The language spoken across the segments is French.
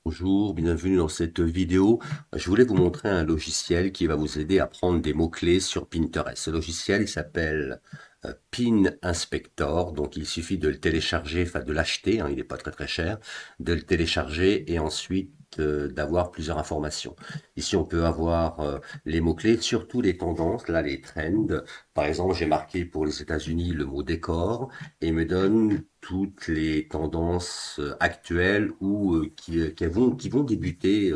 Bonjour, bienvenue dans cette vidéo. Je voulais vous montrer un logiciel qui va vous aider à prendre des mots-clés sur Pinterest. Ce logiciel, il s'appelle Pin Inspector. Donc, il suffit de le télécharger, enfin de l'acheter, hein, il n'est pas très cher, de le télécharger et ensuite d'avoir plusieurs informations. Ici, on peut avoir les mots-clés, surtout les tendances, là, les trends. Par exemple, j'ai marqué pour les États-Unis le mot décor et il me donne toutes les tendances actuelles ou qui vont débuter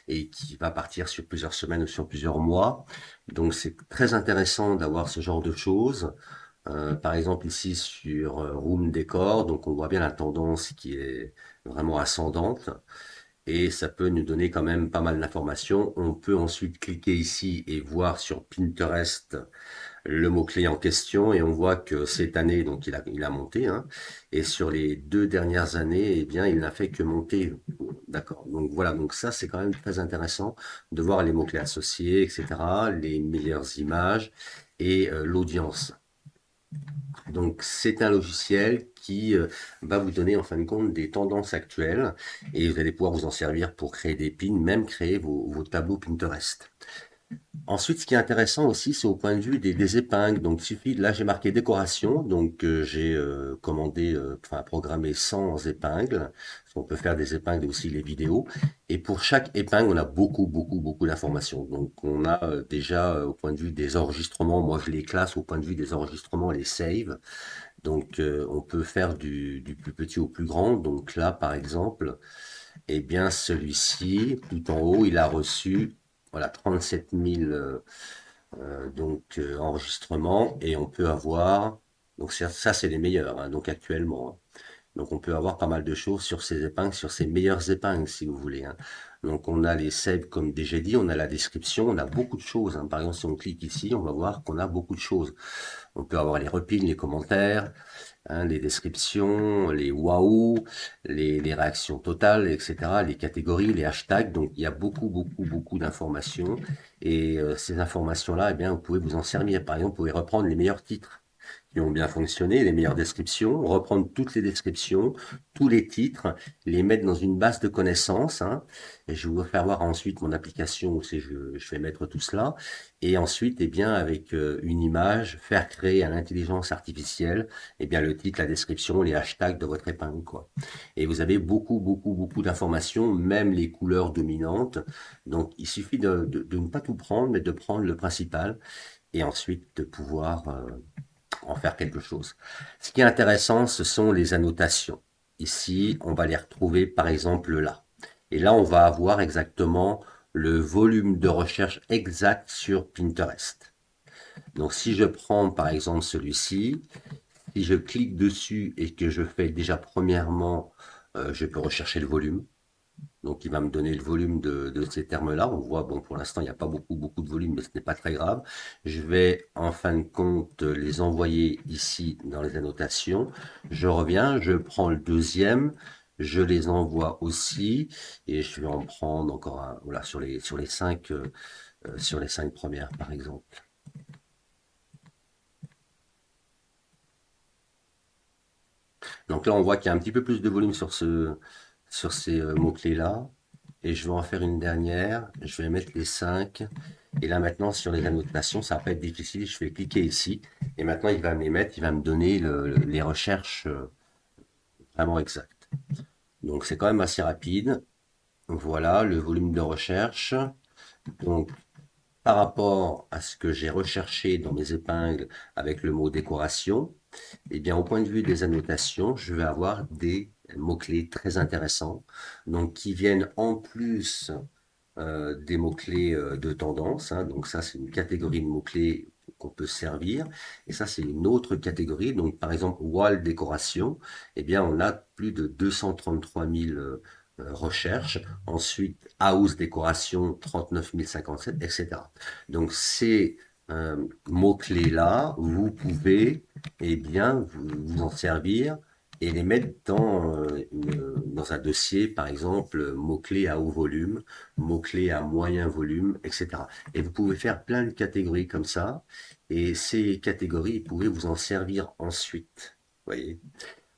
et qui va partir sur plusieurs semaines ou sur plusieurs mois. Donc c'est très intéressant d'avoir ce genre de choses. Par exemple ici sur Room Decor, donc on voit bien la tendance qui est vraiment ascendante et ça peut nous donner quand même pas mal d'informations. On peut ensuite cliquer ici et voir sur Pinterest le mot-clé en question et on voit que cette année, donc il a monté, hein, et sur les 2 dernières années, eh bien, il n'a fait que monter. D'accord. Donc voilà, donc ça, c'est quand même très intéressant de voir les mots-clés associés, etc., les meilleures images et l'audience. Donc c'est un logiciel qui va vous donner en fin de compte des tendances actuelles et vous allez pouvoir vous en servir pour créer des pins, même créer vos tableaux Pinterest. Ensuite, ce qui est intéressant aussi, c'est au point de vue des épingles. Donc, il suffit, là, j'ai marqué décoration. Donc, j'ai commandé, enfin, programmé 100 épingles. On peut faire des épingles et aussi les vidéos. Et pour chaque épingle, on a beaucoup d'informations. Donc, on a déjà, au point de vue des enregistrements, moi, je les classe au point de vue des enregistrements, les save. Donc, on peut faire du plus petit au plus grand. Donc, là, par exemple, eh bien, celui-ci, tout en haut, il a reçu voilà, 37 000 enregistrements et on peut avoir, donc ça c'est les meilleurs, hein, donc actuellement. Hein. Donc on peut avoir pas mal de choses sur ces épingles, sur ces meilleures épingles si vous voulez. Hein. Donc on a les saves comme déjà dit, on a la description, on a beaucoup de choses. Hein. Par exemple si on clique ici, on va voir qu'on a beaucoup de choses. On peut avoir les repins, les commentaires, hein, les descriptions, les waouh, les réactions totales, etc., les catégories, les hashtags. Donc, il y a beaucoup d'informations. Et ces informations-là, eh bien, vous pouvez vous en servir. Par exemple, vous pouvez reprendre les meilleurs titres qui ont bien fonctionné, les meilleures descriptions, reprendre toutes les descriptions, tous les titres, les mettre dans une base de connaissances. Hein, et je vais vous faire voir ensuite mon application où je vais mettre tout cela. Et ensuite, eh bien, avec une image, faire créer à l'intelligence artificielle, eh bien, le titre, la description, les hashtags de votre épingle, quoi. Et vous avez beaucoup d'informations, même les couleurs dominantes. Donc, il suffit de ne pas tout prendre, mais de prendre le principal et ensuite de pouvoir en faire quelque chose. Ce qui est intéressant, ce sont les annotations. Ici, on va les retrouver par exemple là. Et là, on va avoir exactement le volume de recherche exact sur Pinterest. Donc si je prends par exemple celui-ci, si je clique dessus et que je fais déjà premièrement, je peux rechercher le volume. Donc, il va me donner le volume de ces termes-là. On voit, bon, pour l'instant, il n'y a pas beaucoup de volume, mais ce n'est pas très grave. Je vais, en fin de compte, les envoyer ici dans les annotations. Je reviens, je prends le deuxième, je les envoie aussi, et je vais en prendre encore un, voilà, sur les 5 premières, par exemple. Donc là, on voit qu'il y a un petit peu plus de volume sur ces mots-clés-là. Et je vais en faire une dernière. Je vais mettre les 5. Et là, maintenant, sur les annotations, ça va pas être difficile. Je vais cliquer ici. Et maintenant, il va me les mettre. Il va me donner les recherches vraiment exactes. Donc, c'est quand même assez rapide. Voilà le volume de recherche. Donc, par rapport à ce que j'ai recherché dans mes épingles avec le mot décoration, eh bien, au point de vue des annotations, je vais avoir des mots-clés très intéressants, donc qui viennent en plus des mots-clés de tendance. Hein. Donc ça, c'est une catégorie de mots-clés qu'on peut servir. Et ça, c'est une autre catégorie. Donc, par exemple, wall décoration, eh bien, on a plus de 233 000 recherches. Ensuite, house décoration, 39 057, etc. Donc, ces mots-clés-là, vous pouvez, eh bien, vous en servir et les mettre dans un dossier, par exemple, mots-clés à haut volume, mots-clés à moyen volume, etc. Et vous pouvez faire plein de catégories comme ça, et ces catégories, vous pouvez vous en servir ensuite. Voyez.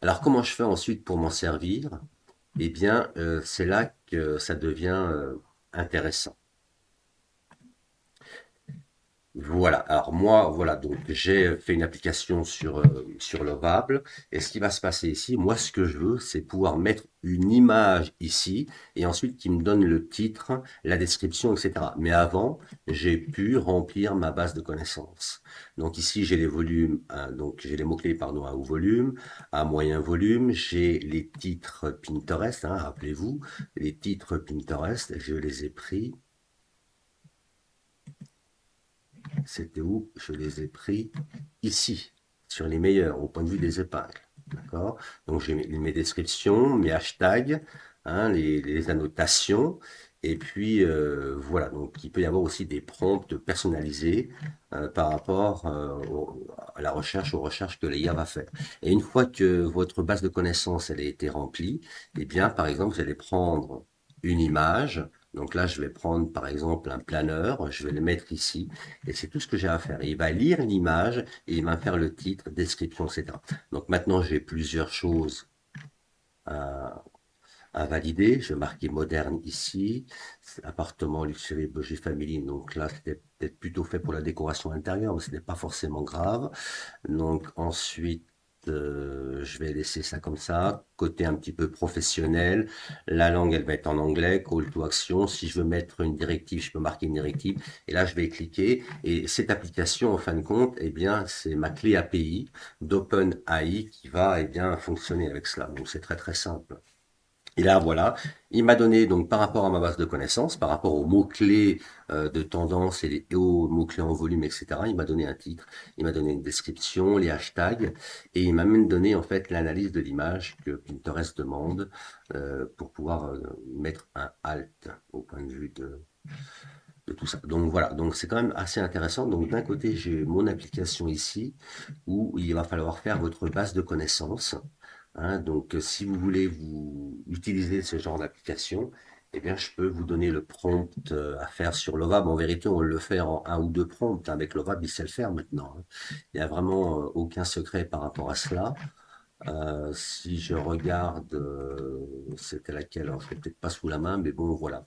Alors, comment je fais ensuite pour m'en servir? eh bien, c'est là que ça devient intéressant. Voilà. Alors moi, voilà, donc j'ai fait une application sur Lovable. Et ce qui va se passer ici, moi, ce que je veux, c'est pouvoir mettre une image ici et ensuite qui me donne le titre, la description, etc. Mais avant, j'ai pu remplir ma base de connaissances. Donc ici, j'ai les volumes, donc j'ai les mots-clés, pardon, à haut volume, à moyen volume. J'ai les titres Pinterest, rappelez-vous, les titres Pinterest, je les ai pris. C'était où? Je les ai pris ici, sur les meilleurs, au point de vue des épingles. D'accord? Donc j'ai mes descriptions, mes hashtags, les annotations. Et puis voilà, donc il peut y avoir aussi des prompts personnalisés par rapport à la recherche, aux recherches que l'IA va faire. Et une fois que votre base de connaissances elle a été remplie, eh bien par exemple vous allez prendre une image. Donc là, je vais prendre par exemple un planeur, je vais le mettre ici. Et c'est tout ce que j'ai à faire. Et il va lire l'image et il va faire le titre, description, etc. Donc maintenant, j'ai plusieurs choses à, à valider. Je vais marquer moderne ici. Appartement, luxury, budget family. Donc là, c'était peut-être plutôt fait pour la décoration intérieure, mais ce n'est pas forcément grave. Donc ensuite, je vais laisser ça comme ça. Côté un petit peu professionnel, la langue, elle va être en anglais, call to action. Si je veux mettre une directive, je peux marquer une directive. Et là, je vais cliquer. Et cette application, en fin de compte, eh bien, c'est ma clé API d'OpenAI qui va, eh bien, fonctionner avec cela. Donc c'est très très simple. Et là, voilà, il m'a donné, donc par rapport à ma base de connaissances, par rapport aux mots-clés de tendance et aux mots-clés en volume, etc., il m'a donné un titre, il m'a donné une description, les hashtags, et il m'a même donné en fait l'analyse de l'image que Pinterest demande pour pouvoir mettre un halt au point de vue de tout ça. Donc voilà, donc c'est quand même assez intéressant. Donc d'un côté, j'ai mon application ici où il va falloir faire votre base de connaissances. Donc si vous voulez vous utiliser ce genre d'application, eh bien je peux vous donner le prompt à faire sur Lovable. En vérité, on le fait en un ou deux prompts. Avec Lovable, il sait le faire maintenant. Il n'y a vraiment aucun secret par rapport à cela. Si je regarde, c'était laquelle? Alors, je l'ai peut-être pas sous la main, mais bon, voilà.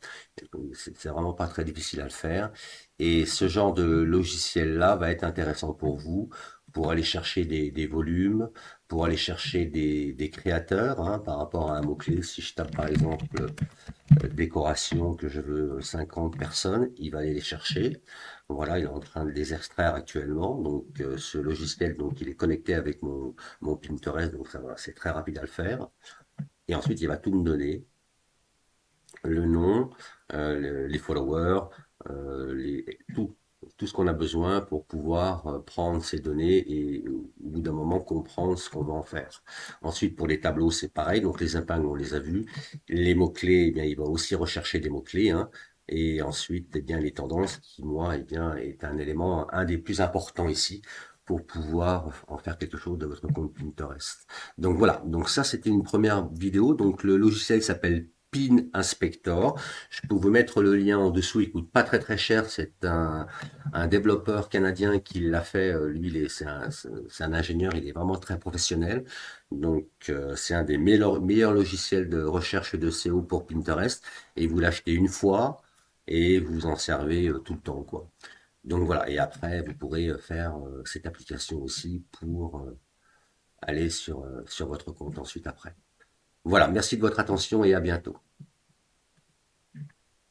C'est vraiment pas très difficile à le faire. Et ce genre de logiciel-là va être intéressant pour vous, pour aller chercher des volumes, pour aller chercher des créateurs, par rapport à un mot-clé. Si je tape par exemple décoration que je veux 50 personnes, il va aller les chercher. Voilà, il est en train de les extraire actuellement. Donc ce logiciel, donc il est connecté avec mon Pinterest, donc ça va, c'est très rapide à le faire. Et ensuite, il va tout me donner, le nom, les followers, tout, tout ce qu'on a besoin pour pouvoir prendre ces données et au bout d'un moment comprendre ce qu'on va en faire. Ensuite, pour les tableaux, c'est pareil. Donc les épingles, on les a vus. Les mots-clés, eh bien, il va aussi rechercher des mots-clés, Et ensuite, eh bien, les tendances, qui, moi, eh bien, est un élément, un des plus importants ici pour pouvoir en faire quelque chose de votre compte Pinterest. Donc voilà, donc ça c'était une première vidéo. Donc le logiciel s'appelle Pin Inspector. Je peux vous mettre le lien en dessous, il coûte pas très très cher. C'est un développeur canadien qui l'a fait. Lui, c'est un ingénieur, il est vraiment très professionnel. Donc c'est un des meilleurs logiciels de recherche de SEO pour Pinterest. Et vous l'achetez une fois et vous en servez tout le temps, quoi. Donc voilà, et après, vous pourrez faire cette application aussi pour aller sur votre compte ensuite après. Voilà, merci de votre attention et à bientôt.